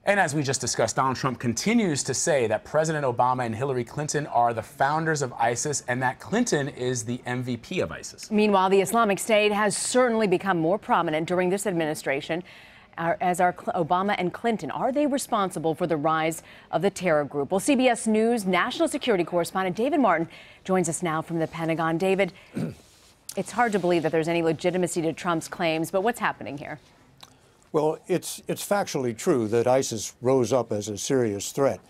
And as we just discussed, Donald Trump continues to say that President Obama and Hillary Clinton are the founders of ISIS and that Clinton is the MVP of ISIS. Meanwhile, the Islamic State has certainly become more prominent during this administration. As are Obama and Clinton. Are they responsible for the rise of the terror group? Well, CBS News national security correspondent David Martin joins us now from the Pentagon. David, it's hard to believe that there's any legitimacy to Trump's claims, but what's happening here? Well, it's factually true that ISIS rose up as a serious threat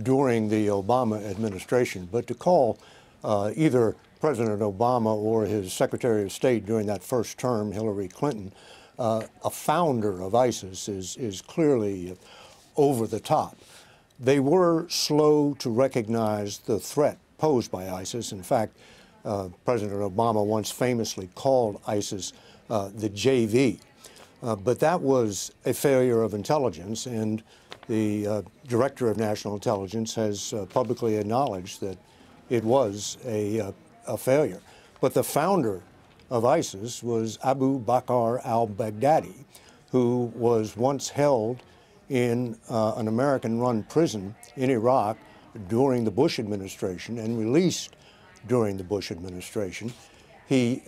during the Obama administration. But to call either President Obama or his Secretary of State during that first term, Hillary Clinton, a founder of ISIS is clearly over the top. They were slow to recognize the threat posed by ISIS. In fact, President Obama once famously called ISIS the JV. But that was a failure of intelligence, and the Director of National Intelligence has publicly acknowledged that it was a failure. But the founder of ISIS was Abu Bakr al-Baghdadi, who was once held in an American-run prison in Iraq during the Bush administration and released during the Bush administration. He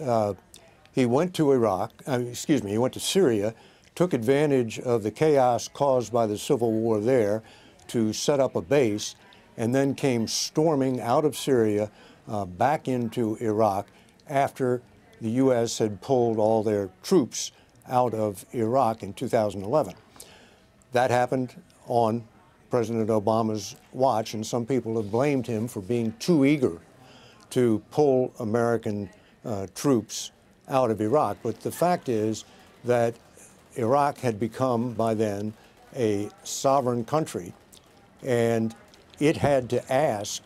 went to he went to Syria, took advantage of the chaos caused by the civil war there to set up a base, and then came storming out of Syria back into Iraq after the U.S. had pulled all their troops out of Iraq in 2011. That happened on President Obama's watch, and some people have blamed him for being too eager to pull American troops out of Iraq. But the fact is that Iraq had become, by then, a sovereign country, and it had to ask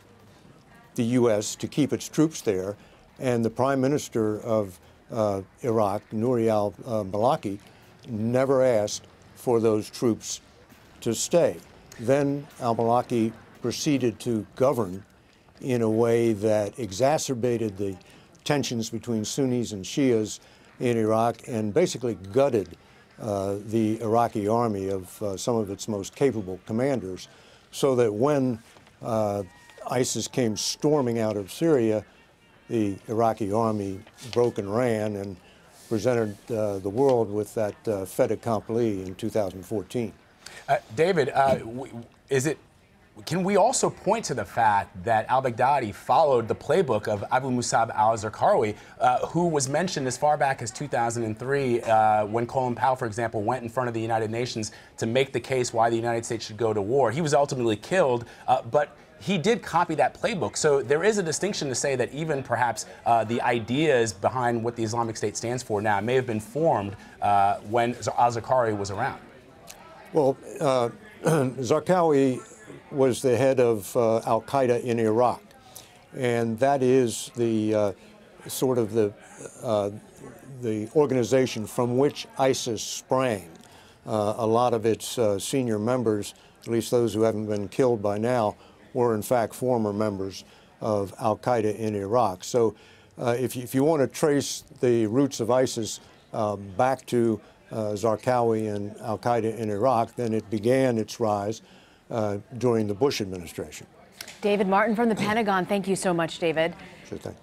the U.S. to keep its troops there. And the Prime Minister of Iraq, Nouri al-Maliki, never asked for those troops to stay. Then al-Maliki proceeded to govern in a way that exacerbated the tensions between Sunnis and Shias in Iraq and basically gutted the Iraqi army of some of its most capable commanders, so that when ISIS came storming out of Syria, the Iraqi army broke and ran and presented the world with that fait accompli in 2014. David, can we also point to the fact that al-Baghdadi followed the playbook of Abu Musab al-Zarqawi, who was mentioned as far back as 2003 when Colin Powell, for example, went in front of the United Nations to make the case why the United States should go to war. He was ultimately killed, but he did copy that playbook. So there is a distinction to say that even perhaps the ideas behind what the Islamic State stands for now may have been formed when al-Zarqawi was around. Well, Zarqawi was the head of al-Qaeda in Iraq, and that is the sort of the organization from which ISIS sprang. A lot of its senior members, at least those who haven't been killed by now, were in fact former members of al-Qaeda in Iraq. So if you want to trace the roots of ISIS back to Zarqawi and al-Qaeda in Iraq, then it began its rise during the Bush administration. David Martin from the Pentagon. Thank you so much, David. Sure thing.